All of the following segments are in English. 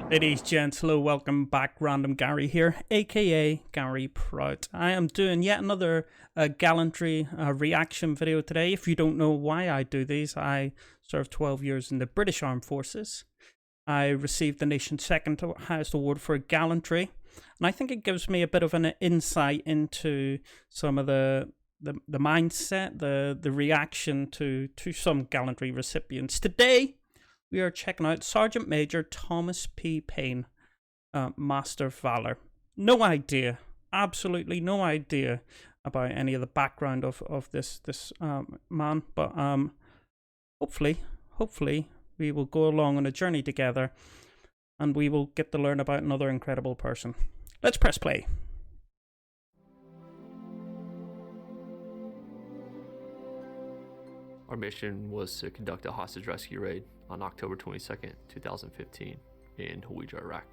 Ladies, gents, hello, welcome back. Random Gary here, aka Gary Prout. I am doing yet another Gallantry reaction video today. If you don't know why I do these, I served 12 years in the British Armed Forces. I received the nation's second highest award for gallantry, and I think it gives me a bit of an insight into some of the mindset, the reaction to some gallantry recipients. Today, we are checking out Sergeant Major Thomas P. Payne, Master of Valor. No idea, absolutely no idea about any of the background of this man, but hopefully we will go along on a journey together and we will get to learn about another incredible person. Let's press play. Our mission was to conduct a hostage rescue raid on October 22nd, 2015 in Hawija, Iraq.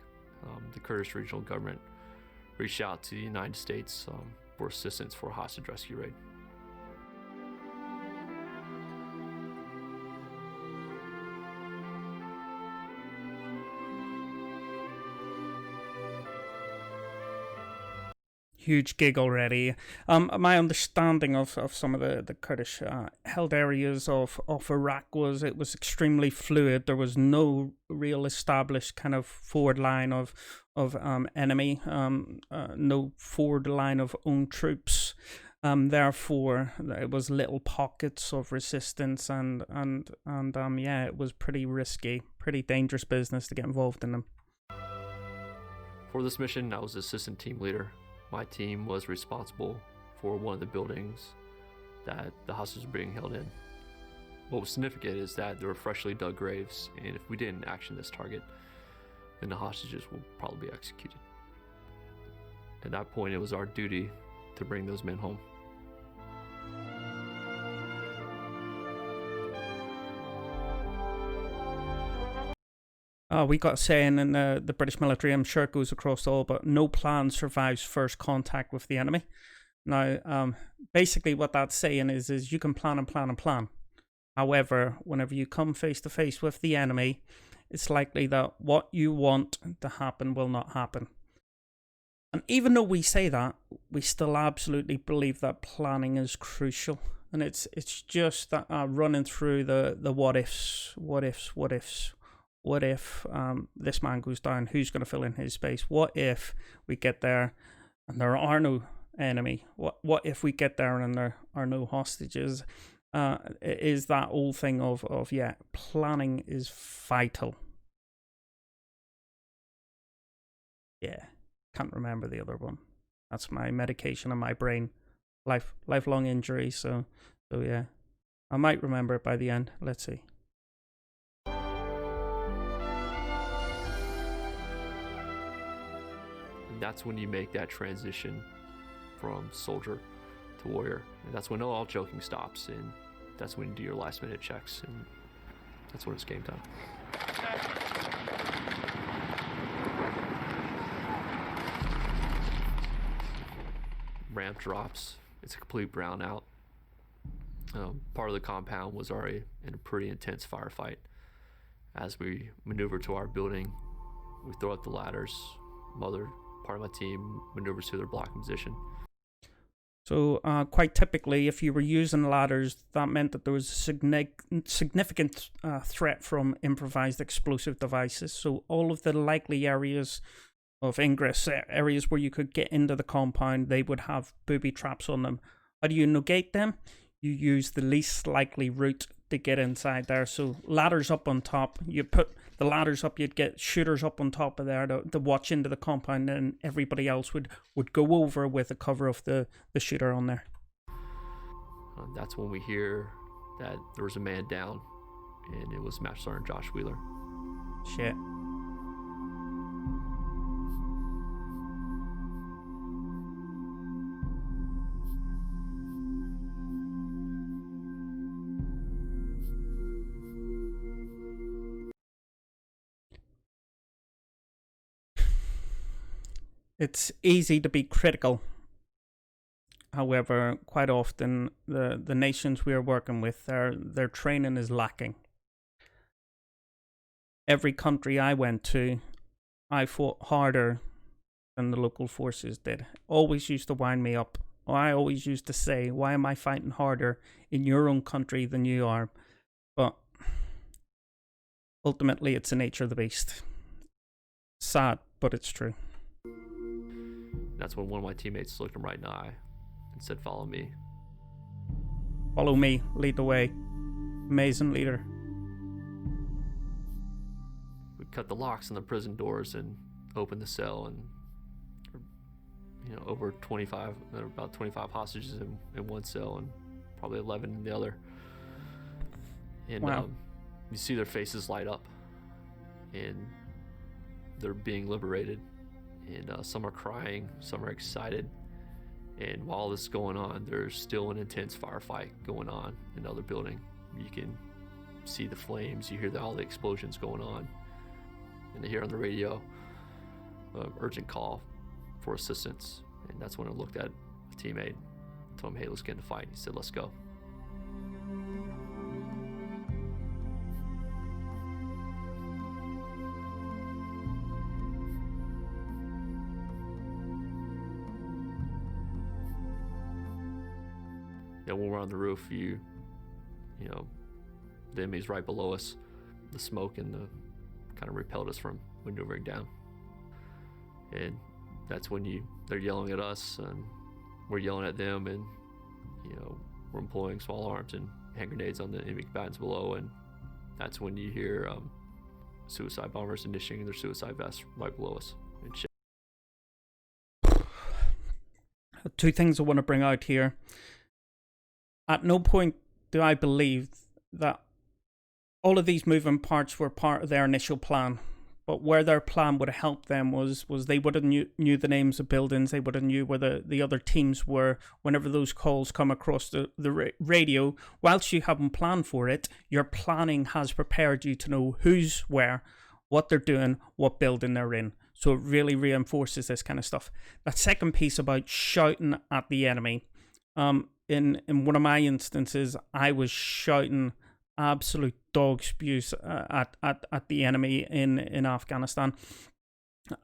The Kurdish regional government reached out to the United States for assistance for a hostage rescue raid. Huge gig already. My understanding of some of the Kurdish held areas of Iraq was it was extremely fluid. There was no real established kind of forward line of enemy, no forward line of own troops. Therefore, it was little pockets of resistance, and yeah, it was pretty risky, pretty dangerous business to get involved in them. For this mission, I was assistant team leader. My team was responsible for one of the buildings that the hostages were being held in. What was significant is that there were freshly dug graves, and if we didn't action this target, then the hostages will probably be executed. At that point, it was our duty to bring those men home. We got a saying in the British military, I'm sure it goes across all, but no plan survives first contact with the enemy. Now, basically what that's saying is you can plan and plan and plan. However, whenever you come face to face with the enemy, it's likely that what you want to happen will not happen. And even though we say that, we still absolutely believe that planning is crucial. And it's just that running through the what ifs. What if this man goes down? Who's going to fill in his space? What if we get there and there are no enemy? What if we get there and there are no hostages? It is that old thing of yeah, planning is vital. Yeah, can't remember the other one. That's my medication on my brain. Lifelong injury. So yeah, I might remember it by the end. Let's see. That's when you make that transition from soldier to warrior. And that's when all joking stops, and that's when you do your last minute checks, and that's when it's game time. Ramp drops. It's a complete brownout. Part of the compound was already in a pretty intense firefight. As we maneuver to our building, we throw up the ladders. Part of my team maneuvers to their blocking position. So quite typically, if you were using ladders, that meant that there was a significant threat from improvised explosive devices. So all of the likely areas of ingress, areas where you could get into the compound, they would have booby traps on them. How do you negate them? You use the least likely route to get inside there. So ladders up on top, you put the ladders up, you'd get shooters up on top of there to watch into the compound, and everybody else would go over with the cover of the shooter on there. That's when we hear that there was a man down, and it was Master Sergeant Josh Wheeler. Shit. It's easy to be critical. However, quite often the nations we are working with, their training is lacking. Every country I went to, I fought harder than the local forces did. Always used to wind me up. I always used to say, why am I fighting harder in your own country than you are? But ultimately, it's the nature of the beast. Sad, but it's true. That's when one of my teammates looked him right in the eye and said, "Follow me." Follow me, lead the way. Amazing leader. We cut the locks on the prison doors and opened the cell, and over 25, there were about 25 hostages in one cell and probably 11 in the other. And wow. You see their faces light up, and they're being liberated. And some are crying, some are excited. And while this is going on, there's still an intense firefight going on in the other building. You can see the flames, you hear all the explosions going on, and they hear on the radio urgent call for assistance. And that's when I looked at a teammate, told him, "Hey, let's get in the fight." He said, "Let's go." When we're on the roof, the enemy's right below us. The smoke and the kind of repelled us from maneuvering down. And that's when they're yelling at us, and we're yelling at them, and we're employing small arms and hand grenades on the enemy combatants below. And that's when you hear suicide bombers initiating their suicide vests right below us and shit. Two things I want to bring out here. At no point do I believe that all of these moving parts were part of their initial plan. But where their plan would have helped them was they would have knew the names of buildings. They would have knew where the other teams were whenever those calls come across the radio. Whilst you haven't planned for it, your planning has prepared you to know who's where, what they're doing, what building they're in. So it really reinforces this kind of stuff. That second piece about shouting at the enemy. In one of my instances, I was shouting absolute dog spews at the enemy in Afghanistan.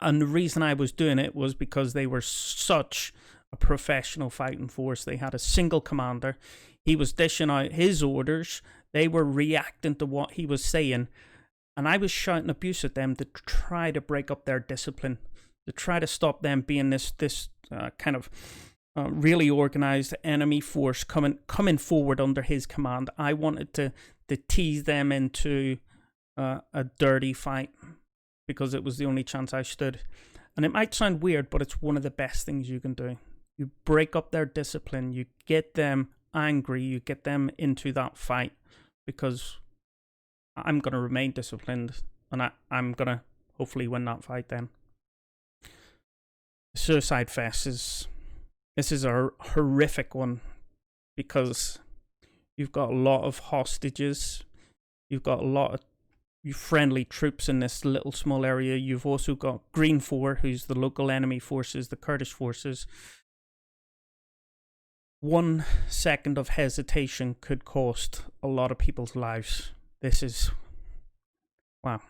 And the reason I was doing it was because they were such a professional fighting force. They had a single commander. He was dishing out his orders. They were reacting to what he was saying. And I was shouting abuse at them to try to break up their discipline, to try to stop them being this kind of really organized enemy force coming forward under his command. I wanted to tease them into a dirty fight because it was the only chance I stood. And it might sound weird, but it's one of the best things you can do. You break up their discipline, you get them angry, you get them into that fight, because I'm going to remain disciplined, and I'm going to hopefully win that fight then. Suicide Fest this is a horrific one, because you've got a lot of hostages, you've got a lot of friendly troops in this little small area. You've also got Green 4, who's the local enemy forces, the Kurdish forces. 1 second of hesitation could cost a lot of people's lives. This is wow.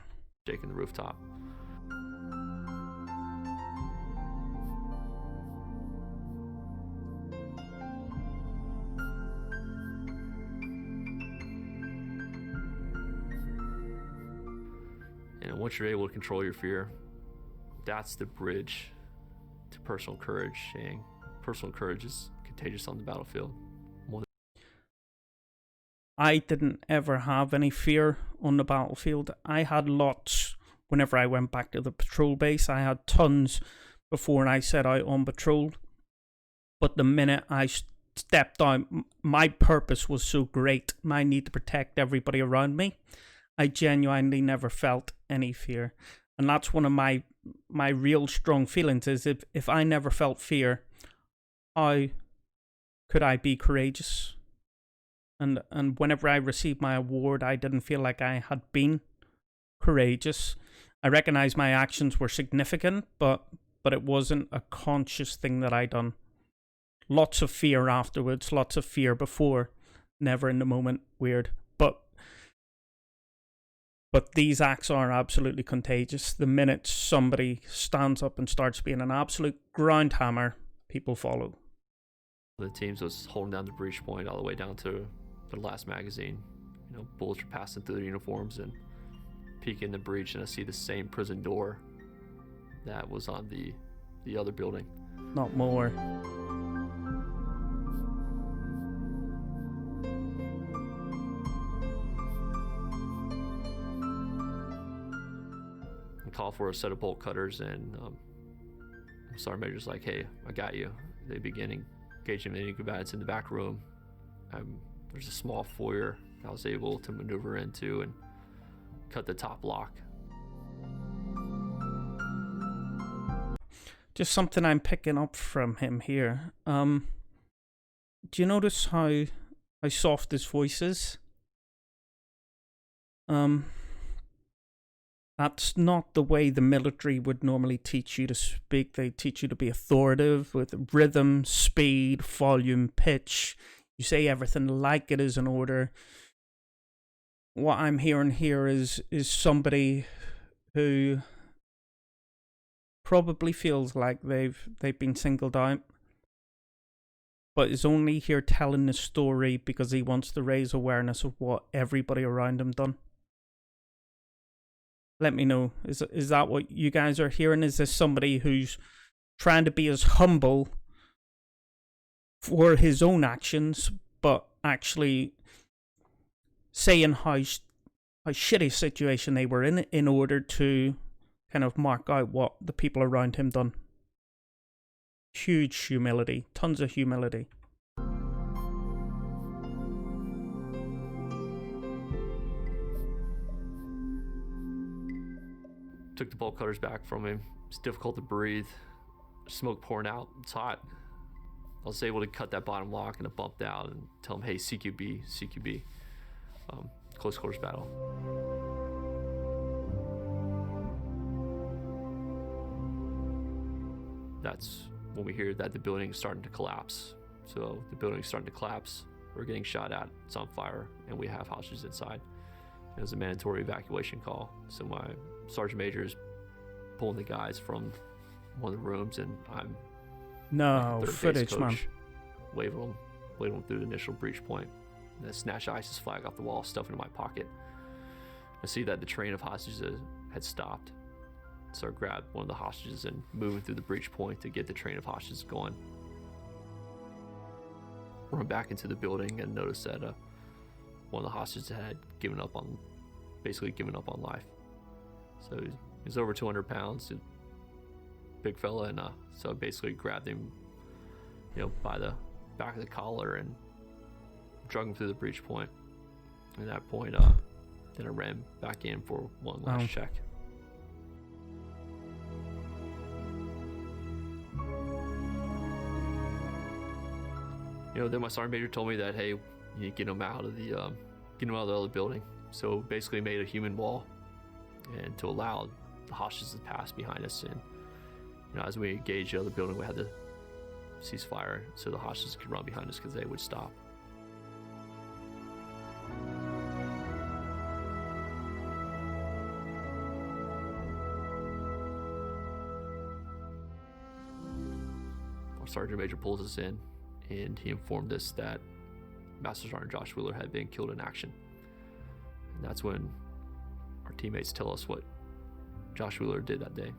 Shaking the rooftop. And once you're able to control your fear, that's the bridge to personal courage. And personal courage is contagious on the battlefield. I didn't ever have any fear on the battlefield. I had lots whenever I went back to the patrol base. I had tons before I set out on patrol. But the minute I stepped out, my purpose was so great. My need to protect everybody around me. I genuinely never felt any fear. And that's one of my real strong feelings, is if I never felt fear, how could I be courageous? And whenever I received my award, I didn't feel like I had been courageous. I recognize my actions were significant, but it wasn't a conscious thing that I done. Lots of fear afterwards, lots of fear before, never in the moment. Weird. But But these acts are absolutely contagious. The minute somebody stands up and starts being an absolute ground hammer, people follow. The teams was holding down the breach point all the way down to their last magazine. Bullets were passing through their uniforms and peeking the breach, and I see the same prison door that was on the other building. Not more. I call for a set of bolt cutters, and Sergeant Major's like, "Hey, I got you." They begin engaging any combatants in the back room. There's a small foyer I was able to maneuver into and cut the top lock. Just something I'm picking up from him here. Do you notice how soft his voice is? That's not the way the military would normally teach you to speak. They teach you to be authoritative with rhythm, speed, volume, pitch. You say everything like it is in order. What I'm hearing here is somebody who probably feels like they've been singled out, but is only here telling the story because he wants to raise awareness of what everybody around him done. Let me know. Is that what you guys are hearing? Is this somebody who's trying to be as humble for his own actions, but actually saying how shitty situation they were in order to kind of mark out what the people around him done? Huge humility. Tons of humility. Took the bolt cutters back from him. It's difficult to breathe. Smoke pouring out. It's hot. I was able to cut that bottom lock and it bumped out and tell him, "Hey, CQB, CQB." Close quarters battle. That's when we hear that the building is starting to collapse. So the building is starting to collapse. We're getting shot at. It's on fire, and we have hostages inside. It was a mandatory evacuation call. So my sergeant major is pulling the guys from one of the rooms, and I'm no footage, man. Waving them through the initial breach point. And I snatch ISIS flag off the wall, stuff it in my pocket. I see that the train of hostages had stopped. So I grabbed one of the hostages and moving through the breach point to get the train of hostages going. Run back into the building and notice that one of the hostages had given up on life. So he's over 200 pounds, big fella, and so I basically grabbed him, by the back of the collar and drug him through the breach point. At that point, then I ran back in for one last check. Then my sergeant major told me that, hey, you need to get him out of the other building. So basically made a human wall, and to allow the hostages to pass behind us. And as we engaged the other building, we had to cease fire so the hostages could run behind us because they would stop. Our sergeant major pulls us in, and he informed us that Master Sergeant Josh Wheeler had been killed in action. And that's when our teammates tell us what Josh Wheeler did that day.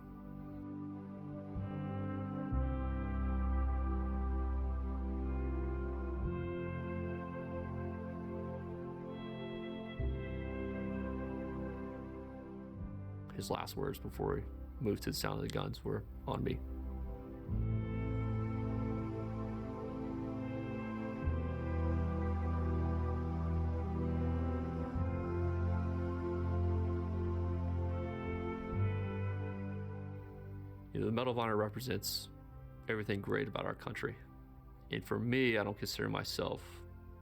His last words before he moved to the sound of the guns were, "On me." The Medal of Honor represents everything great about our country. And for me, I don't consider myself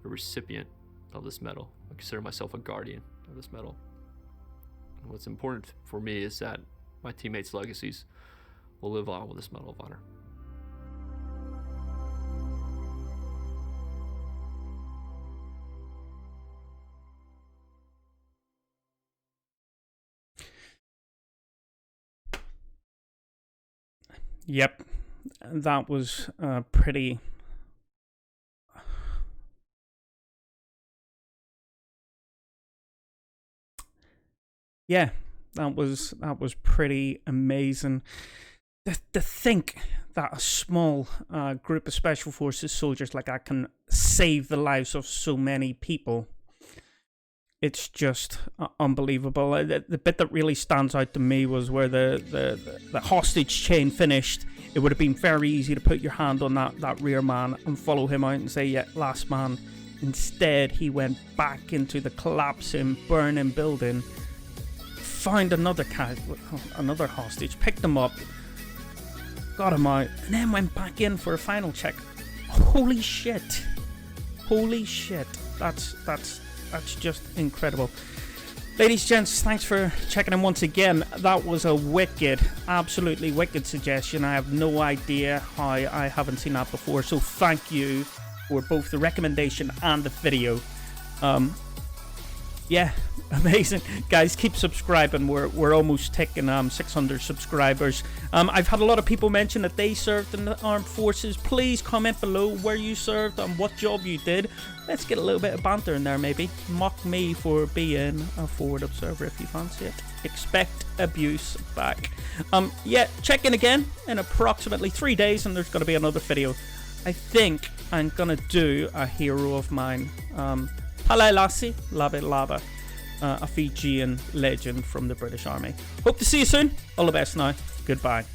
a recipient of this medal. I consider myself a guardian of this medal. And what's important for me is that my teammates' legacies will live on with this Medal of Honor. Yep, that was pretty. Yeah, that was pretty amazing. To think that a small group of special forces soldiers like that can save the lives of so many people. It's just unbelievable. The bit that really stands out to me was where the hostage chain finished. It would have been very easy to put your hand on that rear man and follow him out and say, yeah, last man. Instead, he went back into the collapsing, burning building, found another hostage, picked him up, got him out, and then went back in for a final check. Holy shit. Holy shit. That's just incredible. Ladies, gents, thanks for checking in once again. That was a wicked, absolutely wicked suggestion. I have no idea how I haven't seen that before. So thank you for both the recommendation and the video. Yeah, amazing. Guys, keep subscribing. We're almost ticking 600 subscribers. I've had a lot of people mention that they served in the armed forces. Please comment below where you served and what job you did. Let's get a little bit of banter in there, maybe. Mock me for being a forward observer if you fancy it. Expect abuse back. Yeah, check in again in approximately 3 days and there's going to be another video. I think I'm going to do a hero of mine. Palai Lassie, Labe Laba, a Fijian legend from the British Army. Hope to see you soon. All the best now. Goodbye.